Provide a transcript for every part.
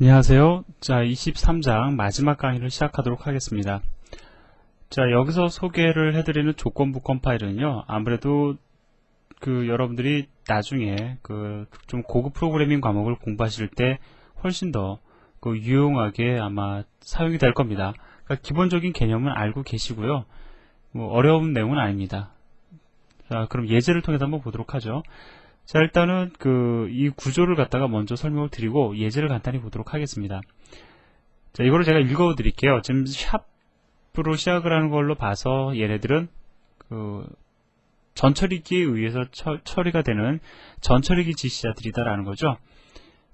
안녕하세요. 자, 23장 마지막 강의를 시작하도록 하겠습니다. 자, 여기서 소개를 해드리는 조건부 컴파일은요, 아무래도 여러분들이 나중에 좀 고급 프로그래밍 과목을 공부하실 때 훨씬 더 유용하게 아마 사용이 될 겁니다. 그러니까 기본적인 개념은 알고 계시고요. 뭐 어려운 내용은 아닙니다. 자, 그럼 예제를 통해서 한번 보도록 하죠. 자, 일단은 이 구조를 갖다가 먼저 설명을 드리고 예제를 간단히 보도록 하겠습니다. 자, 이거를 제가 읽어 드릴게요. 지금 샵으로 시작을 하는 걸로 봐서 얘네들은 전처리기에 의해서 처리가 되는 전처리기 지시자들이다라는 거죠.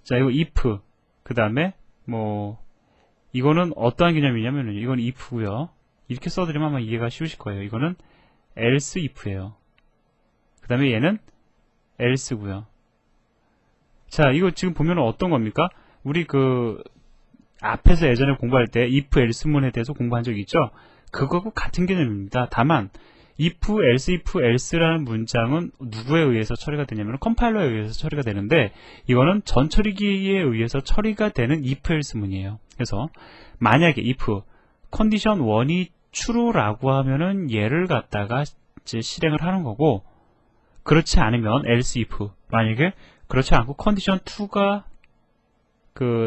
자, 이거 if, 그 다음에 이거는 어떠한 개념이냐면 이건 if고요. 이렇게 써드리면 아마 이해가 쉬우실 거예요. 이거는 else if예요. 그 다음에 얘는 else고요. 자, 이거 지금 보면 어떤 겁니까? 우리 앞에서 예전에 공부할 때 if, else문에 대해서 공부한 적이 있죠? 그거하고 같은 개념입니다. 다만 if, else, if, else라는 문장은 누구에 의해서 처리가 되냐면 컴파일러에 의해서 처리가 되는데 이거는 전처리기에 의해서 처리가 되는 if, else문이에요. 그래서 만약에 if 컨디션 1이 true라고 하면은 얘를 갖다가 이제 실행을 하는 거고, 그렇지 않으면 else if, 만약에 그렇지 않고 컨디션 2가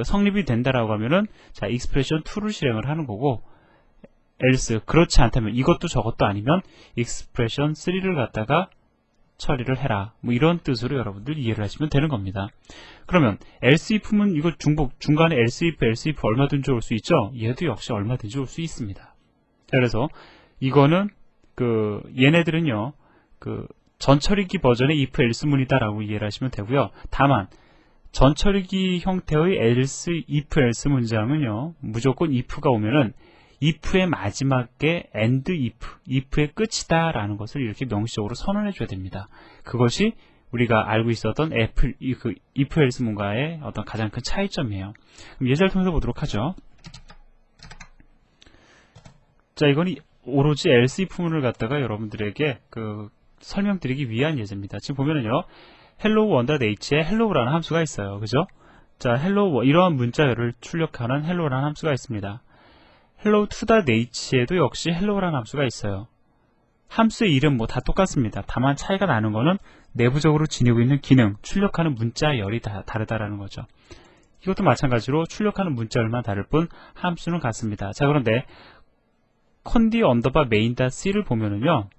성립이 된다라고 하면은 자, expression 2를 실행을 하는 거고, else 그렇지 않다면 이것도 저것도 아니면 expression 3를 갖다가 처리를 해라. 뭐 이런 뜻으로 여러분들 이해를 하시면 되는 겁니다. 그러면 else if는 이거 중간에 else if 얼마든지 올 수 있죠? 얘도 역시 얼마든지 올 수 있습니다. 자, 그래서 이거는 얘네들은요 전처리기 버전의 if else문이다라고 이해를 하시면 되고요. 다만 전처리기 형태의 else, if, else 문장은요 무조건 if가 오면은 if의 마지막에 and if의 끝이다라는 것을 이렇게 명시적으로 선언해 줘야 됩니다. 그것이 우리가 알고 있었던 if, else 문과의 어떤 가장 큰 차이점이에요. 그럼 예제를 통해서 보도록 하죠. 자, 이건 오로지 else if문을 갖다가 여러분들에게 설명드리기 위한 예제입니다. 지금 보면은요, hello1.h에 hello라는 함수가 있어요. 그죠? 자, hello, 이러한 문자열을 출력하는 hello라는 함수가 있습니다. hello2.h에도 역시 hello라는 함수가 있어요. 함수의 이름 다 똑같습니다. 다만 차이가 나는 거는 내부적으로 지니고 있는 기능, 출력하는 문자열이 다르다라는 거죠. 이것도 마찬가지로 출력하는 문자열만 다를 뿐 함수는 같습니다. 자, 그런데 condy_main.c를 보면은요,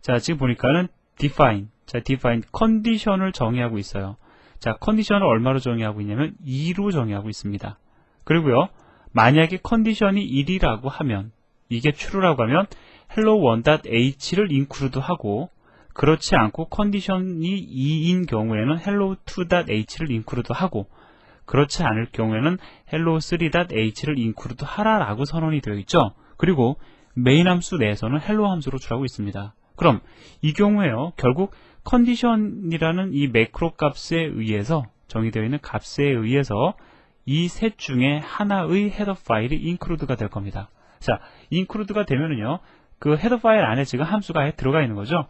자, 지금 보니까는 define, 자, define 컨디션을 정의하고 있어요. 자, 컨디션을 얼마로 정의하고 있냐면 2로 정의하고 있습니다. 그리고요, 만약에 컨디션이 1이라고 하면, 이게 true라고 하면 hello1.h를 include 하고, 그렇지 않고 컨디션이 2인 경우에는 hello2.h를 include 하고, 그렇지 않을 경우에는 hello3.h를 include 하라라고 선언이 되어 있죠. 그리고 메인 함수 내에서는 hello 함수로 출하고 있습니다. 그럼 이 경우에요, 결국 컨디션이라는 이 매크로 값에 의해서 정의되어 있는 값에 의해서 이 셋 중에 하나의 헤더 파일이 include가 될 겁니다. 자, include가 되면은요, 헤더 파일 안에 지금 함수가 아예 들어가 있는 거죠.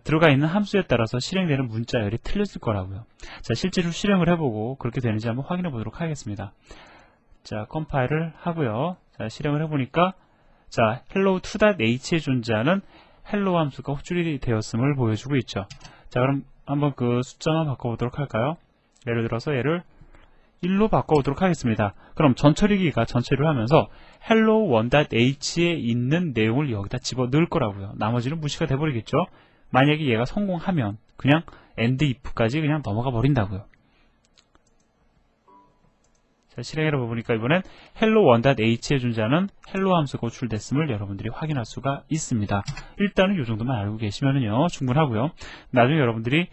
들어가 있는 함수에 따라서 실행되는 문자열이 틀렸을 거라고요. 자, 실제로 실행을 해보고 그렇게 되는지 한번 확인해 보도록 하겠습니다. 자, 컴파일을 하고요. 자, 실행을 해보니까 자, hello2.h에 존재하는 hello 함수가 호출이 되었음을 보여주고 있죠. 자, 그럼 한번 숫자만 바꿔보도록 할까요? 예를 들어서 얘를 1로 바꿔보도록 하겠습니다. 그럼 전처리기가 전처리를 하면서 hello1.h에 있는 내용을 여기다 집어 넣을 거라고요. 나머지는 무시가 돼버리겠죠. 만약에 얘가 성공하면 그냥 end if까지 그냥 넘어가 버린다고요. 자, 실행해 보니까 이번엔 hello1.h에 존재하는 hello 함수가 호출됐음을 여러분들이 확인할 수가 있습니다. 일단은 이 정도만 알고 계시면은요, 충분하고요. 나중에 여러분들이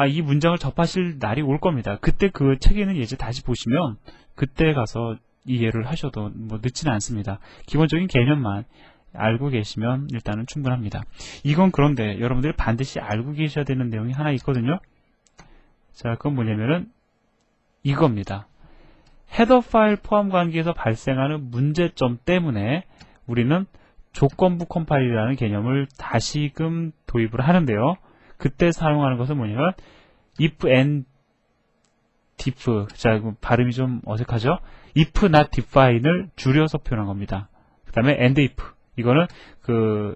이 문장을 접하실 날이 올 겁니다. 그때 책에 있는 예제 다시 보시면 그때 가서 이해를 하셔도 늦지는 않습니다. 기본적인 개념만 알고 계시면 일단은 충분합니다. 이건 그런데 여러분들이 반드시 알고 계셔야 되는 내용이 하나 있거든요. 자, 그건 뭐냐면은 이겁니다. 헤더 파일 포함 관계에서 발생하는 문제점 때문에 우리는 조건부 컴파일이라는 개념을 다시금 도입을 하는데요. 그때 사용하는 것은 뭐냐면 if and diff. 자, 발음이 좀 어색하죠? if not define을 줄여서 표현한 겁니다. 그 다음에 and if. 이거는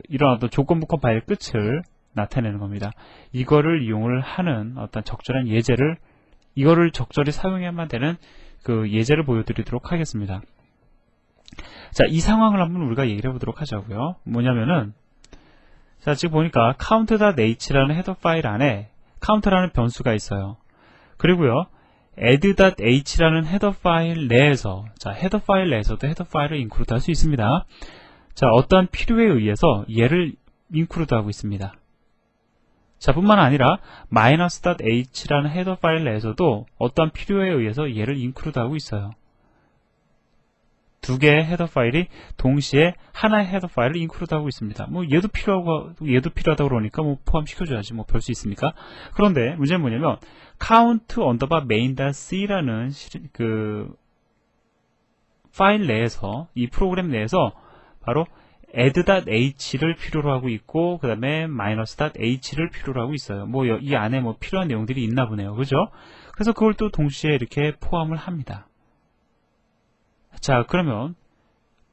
이런 어떤 조건부 컴파일의 끝을 나타내는 겁니다. 이거를 이용을 하는 어떤 적절한 예제를, 이거를 적절히 사용해야만 되는 그 예제를 보여드리도록 하겠습니다. 자, 이 상황을 한번 우리가 얘기를 해보도록 하자고요. 뭐냐면은, 자, 지금 보니까 count.h라는 헤더 파일 안에 count라는 변수가 있어요. 그리고요, add.h라는 헤더 파일 내에서, 자, 헤더 파일 내에서도 헤더 파일을 include 할 수 있습니다. 자, 어떠한 필요에 의해서 얘를 include 하고 있습니다. 자, 뿐만 아니라 -.h라는 헤더 파일 내에서도 어떠한 필요에 의해서 얘를 include 하고 있어요. 두 개의 헤더 파일이 동시에 하나의 헤더 파일을 include 하고 있습니다. 뭐 얘도 필요하다고 그러니까 뭐 포함시켜줘야지 뭐 별 수 있습니까? 그런데 문제는 뭐냐면 count underbar main.c라는 그 파일 내에서, 이 프로그램 내에서 바로 add.h를 필요로 하고 있고, 그 다음에 -.h를 필요로 하고 있어요. 뭐 이 안에 뭐 필요한 내용들이 있나 보네요. 그죠? 그래서 그걸 또 동시에 이렇게 포함을 합니다. 자, 그러면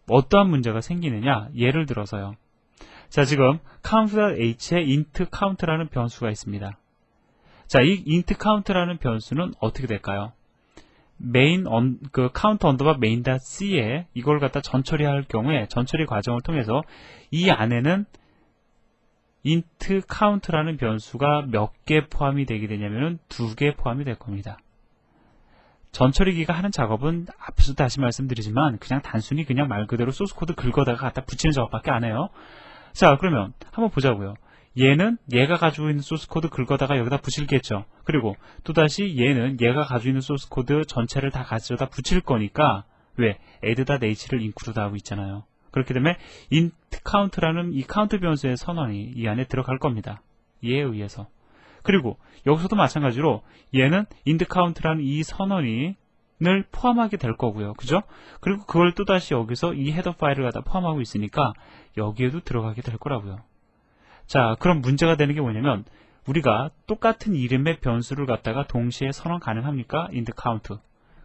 어떠한 문제가 생기느냐? 예를 들어서요. 자, 지금 count.h에 int count라는 변수가 있습니다. 자, 이 int count라는 변수는 어떻게 될까요? count underbar main.c에 이걸 갖다 전처리할 경우에 전처리 과정을 통해서 이 안에는 int count라는 변수가 몇 개 포함이 되게 되냐면은 2개 포함이 될 겁니다. 전처리기가 하는 작업은 앞에서 다시 말씀드리지만 그냥 단순히 그냥 말 그대로 소스 코드 긁어다가 갖다 붙이는 작업밖에 안 해요. 자, 그러면 한번 보자고요. 얘는 얘가 가지고 있는 소스 코드 긁어다가 여기다 붙일겠죠. 그리고 또다시 얘는 얘가 가지고 있는 소스 코드 전체를 다 가져다 붙일 거니까 왜? add.h를 include 하고 있잖아요. 그렇게 되면 int count라는 이 count 변수의 선언이 이 안에 들어갈 겁니다. 얘에 의해서. 그리고 여기서도 마찬가지로 얘는 int count라는 이 선언을 포함하게 될 거고요. 그죠? 그리고 그걸 또다시 여기서 이 헤더 파일을 갖다 포함하고 있으니까 여기에도 들어가게 될 거라고요. 자, 그럼 문제가 되는 게 뭐냐면 우리가 똑같은 이름의 변수를 갖다가 동시에 선언 가능합니까? int count.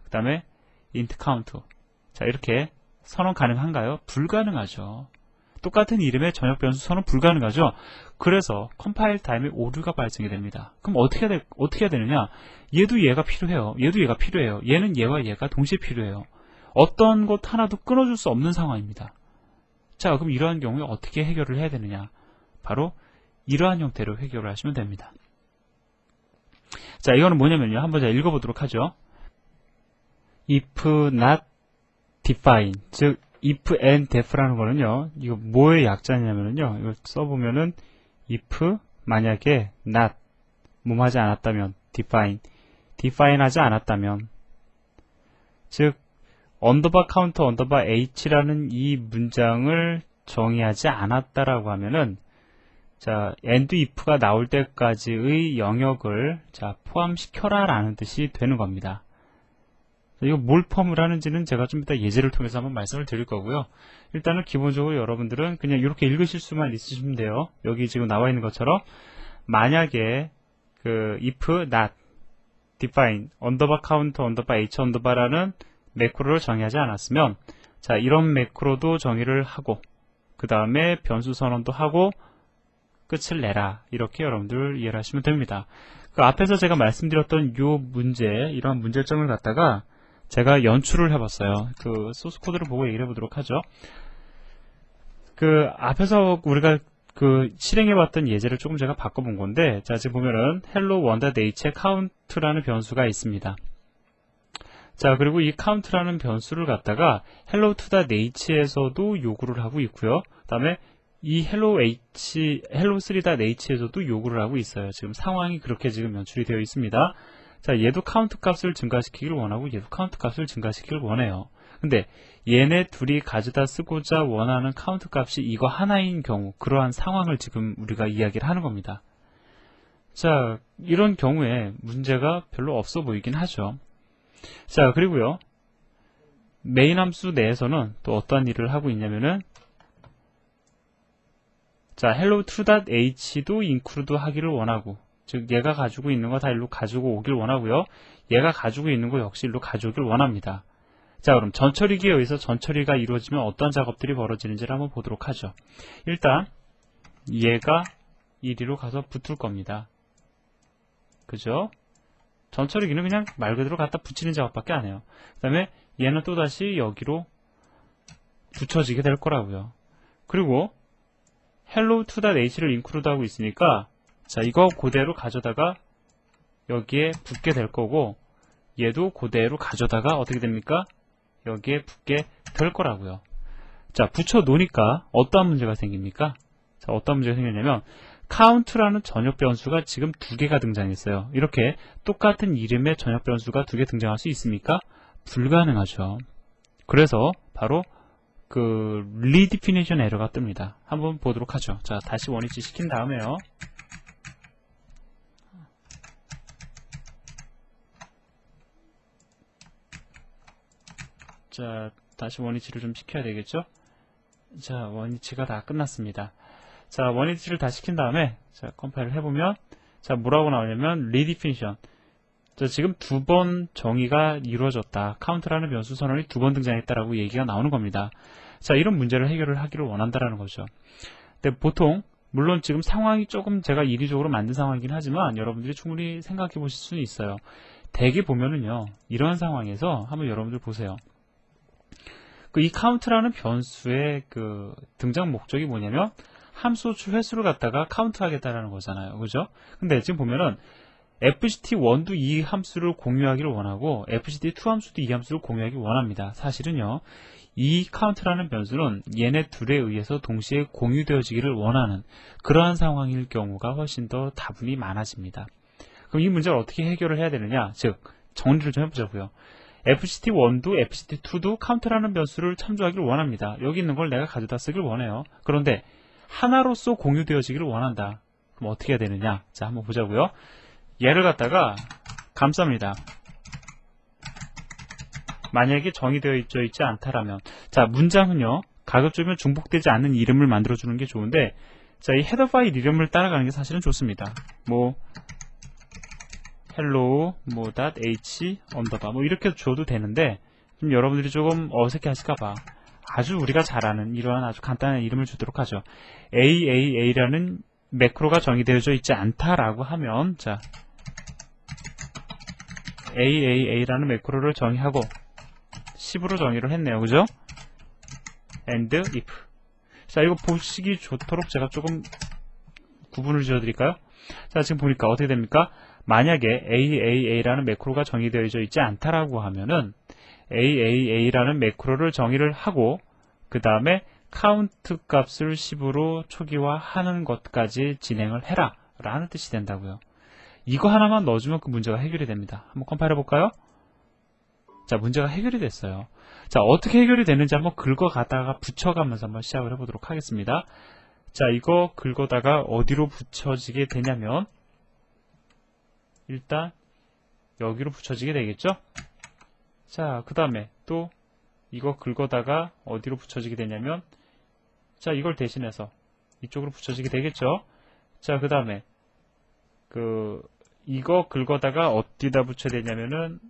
그 다음에 int count. 자, 이렇게 선언 가능한가요? 불가능하죠. 똑같은 이름의 전역 변수 선언 불가능하죠. 그래서 컴파일 타임에 오류가 발생이 됩니다. 그럼 어떻게 해야 되느냐? 얘도 얘가 필요해요. 얘도 얘가 필요해요. 얘는 얘와 얘가 동시에 필요해요. 어떤 것 하나도 끊어줄 수 없는 상황입니다. 자, 그럼 이러한 경우에 어떻게 해결을 해야 되느냐? 바로 이러한 형태로 해결을 하시면 됩니다. 자, 이거는 뭐냐면요. 한번 제가 읽어보도록 하죠. if not define, 즉 if and def라는 거는요, 이거 뭐의 약자냐면요, 이거 써보면은 if 만약에 not 뭐 하지 않았다면 define 하지 않았다면, 즉 underbar count underbar h라는 이 문장을 정의하지 않았다라고 하면은, 자, and if가 나올 때까지의 영역을 자 포함시켜라 라는 뜻이 되는 겁니다. 이거 뭘 포함을 하는지는 제가 좀 이따 예제를 통해서 한번 말씀을 드릴 거고요. 일단은 기본적으로 여러분들은 그냥 이렇게 읽으실 수만 있으시면 돼요. 여기 지금 나와 있는 것처럼 만약에 if not define underbar count underbar h underbar라는 매크로를 정의하지 않았으면, 자, 이런 매크로도 정의를 하고 그 다음에 변수 선언도 하고 끝을 내라. 이렇게 여러분들 이해를 하시면 됩니다. 그 앞에서 제가 말씀드렸던 요 문제, 이러한 문제점을 갖다가 제가 연출을 해봤어요. 그 소스 코드를 보고 얘기를 해보도록 하죠. 앞에서 우리가 실행해봤던 예제를 조금 제가 바꿔본 건데, 자, 지금 보면은 hello1.h에 count라는 변수가 있습니다. 자, 그리고 이 count라는 변수를 갖다가 hello2.h에서도 요구를 하고 있고요. 그 다음에 이 hello3.h에서도 요구를 하고 있어요. 지금 상황이 그렇게 지금 연출이 되어 있습니다. 자, 얘도 카운트 값을 증가시키길 원하고 얘도 카운트 값을 증가시키길 원해요. 근데 얘네 둘이 가져다 쓰고자 원하는 카운트 값이 이거 하나인 경우, 그러한 상황을 지금 우리가 이야기를 하는 겁니다. 자, 이런 경우에 문제가 별로 없어 보이긴 하죠. 자, 그리고요, 메인 함수 내에서는 또 어떠한 일을 하고 있냐면은, 자, hello2.h도 include 하기를 원하고, 즉 얘가 가지고 있는 거 다 일로 가지고 오길 원하고요. 얘가 가지고 있는 거 역시 일로 가져오길 원합니다. 자, 그럼 전처리기에 의해서 전처리가 이루어지면 어떤 작업들이 벌어지는지를 한번 보도록 하죠. 일단 얘가 이리로 가서 붙을 겁니다. 그죠? 전처리기는 그냥 말 그대로 갖다 붙이는 작업밖에 안 해요. 그 다음에 얘는 또다시 여기로 붙여지게 될 거라고요. 그리고 hello2.h를 include 하고 있으니까 자, 이거 그대로 가져다가 여기에 붙게 될 거고 얘도 그대로 가져다가 어떻게 됩니까? 여기에 붙게 될 거라고요. 자, 붙여 놓으니까 어떠한 문제가 생깁니까? 자, 어떤 문제가 생겼냐면 count라는 전역 변수가 지금 2개가 등장했어요. 이렇게 똑같은 이름의 전역 변수가 2개 등장할 수 있습니까? 불가능하죠. 그래서 바로 그 redefinition 에러가 뜹니다. 한번 보도록 하죠. 자, 다시 원위치 시킨 다음에요. 자, 다시 원위치를 좀 시켜야 되겠죠? 자, 원위치가 다 끝났습니다. 자, 원위치를 다 시킨 다음에 자, 컴파일을 해보면 자, 뭐라고 나오냐면 redefinition. 자, 지금 2번 정의가 이루어졌다. count라는 변수 선언이 2번 등장했다라고 얘기가 나오는 겁니다. 자, 이런 문제를 해결을 하기를 원한다라는 거죠. 근데 보통 물론 지금 상황이 조금 제가 이리적으로 만든 상황이긴 하지만 여러분들이 충분히 생각해 보실 수는 있어요. 대개 보면은요, 이런 상황에서 한번 여러분들 보세요. 이 count라는 변수의 그 등장 목적이 뭐냐면 함수 횟수를 갖다가 카운트하겠다라는 거잖아요. 그죠? 근데 지금 보면은 fct1도 이 함수를 공유하기를 원하고 fct2 함수도 이 함수를 공유하기 원합니다. 사실은요, 이 count라는 변수는 얘네 둘에 의해서 동시에 공유되어지기를 원하는 그러한 상황일 경우가 훨씬 더 다분히 많아집니다. 그럼 이 문제를 어떻게 해결을 해야 되느냐? 즉, 정리를 좀 해보자고요. fct1도 fct2도 count라는 변수를 참조하기를 원합니다. 여기 있는 걸 내가 가져다 쓰길 원해요. 그런데 하나로서 공유되어지기를 원한다. 그럼 어떻게 해야 되느냐? 자, 한번 보자고요. 얘를 갖다가 감쌉니다. 만약에 정의되어 있지 않다라면, 자, 문장은요, 가급적이면 중복되지 않는 이름을 만들어주는 게 좋은데, 자, 이 헤더 파일 이름을 따라가는 게 사실은 좋습니다. 뭐 hello .h 뭐 이렇게 줘도 되는데, 좀 여러분들이 조금 어색해 하실까봐 아주 우리가 잘 아는 이러한 아주 간단한 이름을 주도록 하죠. AAA라는 매크로가 정의되어져 있지 않다라고 하면, 자, AAA라는 매크로를 정의하고 10으로 정의를 했네요. 그죠? and if. 자, 이거 보시기 좋도록 제가 조금 구분을 지어드릴까요? 자, 지금 보니까 어떻게 됩니까? 만약에 AAA라는 매크로가 정의되어져 있지 않다라고 하면은 AAA라는 매크로를 정의를 하고 그 다음에 count 값을 10으로 초기화하는 것까지 진행을 해라 라는 뜻이 된다고요. 이거 하나만 넣어주면 그 문제가 해결이 됩니다. 한번 컴파일해 볼까요? 자, 문제가 해결이 됐어요. 자, 어떻게 해결이 되는지 한번 긁어가다가 붙여가면서 한번 시작을 해보도록 하겠습니다. 자, 이거 긁어다가 어디로 붙여지게 되냐면 일단 여기로 붙여지게 되겠죠? 자, 그 다음에 또 이거 긁어다가 어디로 붙여지게 되냐면 자, 이걸 대신해서 이쪽으로 붙여지게 되겠죠? 자, 그 다음에 이거 긁어다가 어디다 붙여야 되냐면은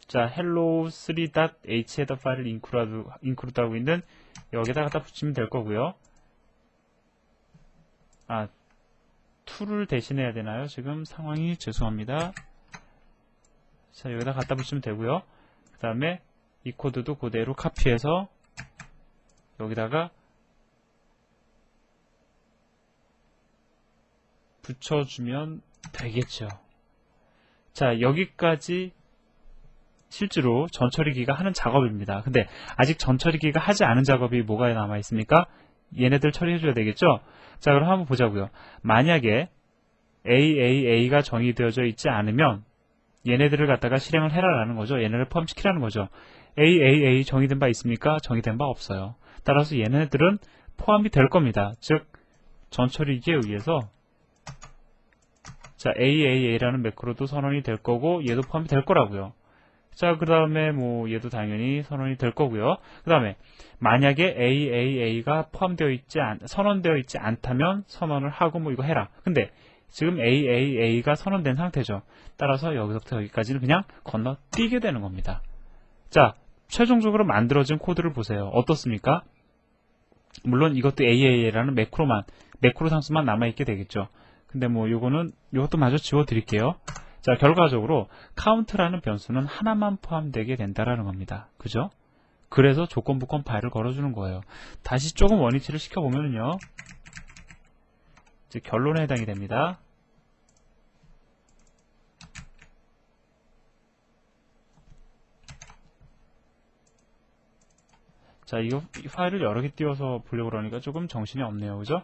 자, hello3.h 헤더 파일을 include 하고 있는 여기다 갖다 붙이면 될 거고요. 아, 2를 대신해야 되나요? 지금 상황이 죄송합니다. 자, 여기다 갖다 붙이면 되고요. 그 다음에 이 코드도 그대로 카피해서 여기다가 붙여주면 되겠죠. 자, 여기까지 실제로 전처리기가 하는 작업입니다. 근데 아직 전처리기가 하지 않은 작업이 뭐가 남아 있습니까? 얘네들 처리해줘야 되겠죠? 자, 그럼 한번 보자고요. 만약에 AAA가 정의되어져 있지 않으면 얘네들을 갖다가 실행을 해라라는 거죠. 얘네를 포함시키라는 거죠. AAA 정의된 바 있습니까? 정의된 바 없어요. 따라서 얘네들은 포함이 될 겁니다. 즉, 전처리기에 의해서 자, AAA라는 매크로도 선언이 될 거고 얘도 포함이 될 거라고요. 자, 그 다음에 뭐 얘도 당연히 선언이 될 거고요. 그 다음에 만약에 AAA가 선언되어 있지 않다면 선언을 하고 뭐 이거 해라. 근데 지금 AAA가 선언된 상태죠. 따라서 여기서부터 여기까지는 그냥 건너뛰게 되는 겁니다. 자, 최종적으로 만들어진 코드를 보세요. 어떻습니까? 물론 이것도 AAA라는 매크로 상수만 남아있게 되겠죠. 근데 뭐 요것도 마저 지워드릴게요. 자, 결과적으로 count라는 변수는 하나만 포함되게 된다라는 겁니다. 그죠? 그래서 조건부 컴파일을 걸어주는 거예요. 다시 조금 원위치를 시켜보면요. 이제 결론에 해당이 됩니다. 자, 이 파일을 여러 개 띄워서 보려고 그러니까 조금 정신이 없네요. 그죠?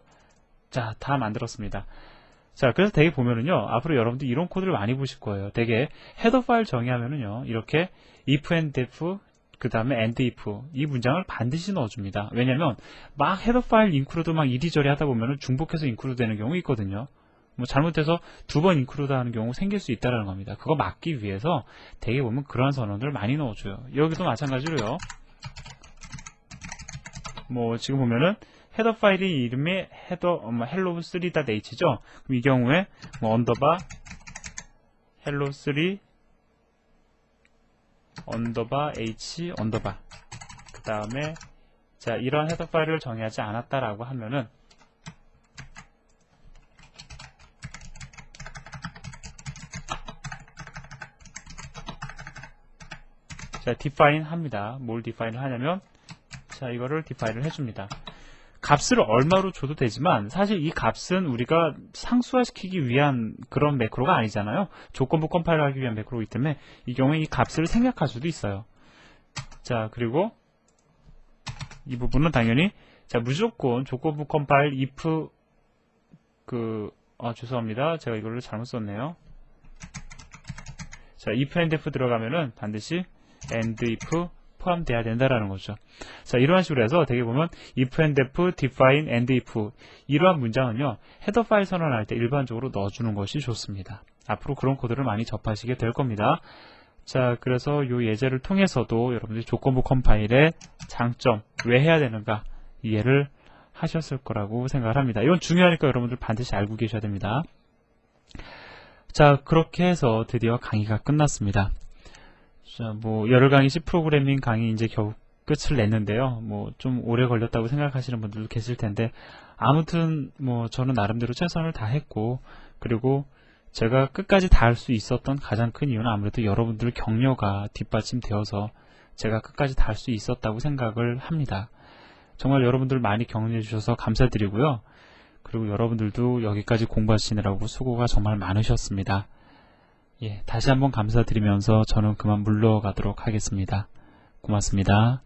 자, 다 만들었습니다. 자, 그래서 되게 보면은요, 앞으로 여러분들 이런 코드를 많이 보실 거예요. 되게 헤더 파일 정의하면은요, 이렇게 if and def, 그 다음에 and if, 이 문장을 반드시 넣어줍니다. 왜냐면, 막 헤더 파일 인크루드 막 이리저리 하다 보면은 중복해서 인크루드 되는 경우 있거든요. 뭐 잘못해서 2번 인크루드 하는 경우 생길 수 있다는 겁니다. 그거 막기 위해서 되게 보면 그런 선언들을 많이 넣어줘요. 여기도 마찬가지로요. 뭐 지금 보면은 헤더 파일이 이름이 hello3.h죠. 그럼 이 경우에 뭐 언더바 hello3 언더바 h 언더바 그 다음에 자, 이런 헤더 파일을 정의하지 않았다라고 하면은 자, define 합니다. 뭘 define 하냐면 자, 이거를 define를 해줍니다. 값을 얼마로 줘도 되지만 사실 이 값은 우리가 상수화시키기 위한 그런 매크로가 아니잖아요. 조건부 컴파일을 하기 위한 매크로이기 때문에 이 경우에 이 값을 생략할 수도 있어요. 자, 그리고 이 부분은 당연히 자, 무조건 조건부 컴파일 if 죄송합니다. 제가 이거를 잘못 썼네요. 자, if and if 들어가면은 반드시 and if 포함돼야 된다라는 거죠. 자, 이러한 식으로 해서 되게 보면 if and if, define and if 이러한 문장은요, 헤더 파일 선언할 때 일반적으로 넣어주는 것이 좋습니다. 앞으로 그런 코드를 많이 접하시게 될 겁니다. 자, 그래서 이 예제를 통해서도 여러분들이 조건부 컴파일의 장점, 왜 해야 되는가 이해를 하셨을 거라고 생각을 합니다. 이건 중요하니까 여러분들 반드시 알고 계셔야 됩니다. 자, 그렇게 해서 드디어 강의가 끝났습니다. 자, 뭐 열흘 강의 C 프로그래밍 강의 이제 겨우 끝을 냈는데요. 뭐 좀 오래 걸렸다고 생각하시는 분들도 계실 텐데 아무튼 뭐 저는 나름대로 최선을 다했고 그리고 제가 끝까지 다 할 수 있었던 가장 큰 이유는 아무래도 여러분들 격려가 뒷받침되어서 제가 끝까지 다 할 수 있었다고 생각을 합니다. 정말 여러분들 많이 격려해 주셔서 감사드리고요. 그리고 여러분들도 여기까지 공부하시느라고 수고가 정말 많으셨습니다. 예, 다시 한번 감사드리면서 저는 그만 물러가도록 하겠습니다. 고맙습니다.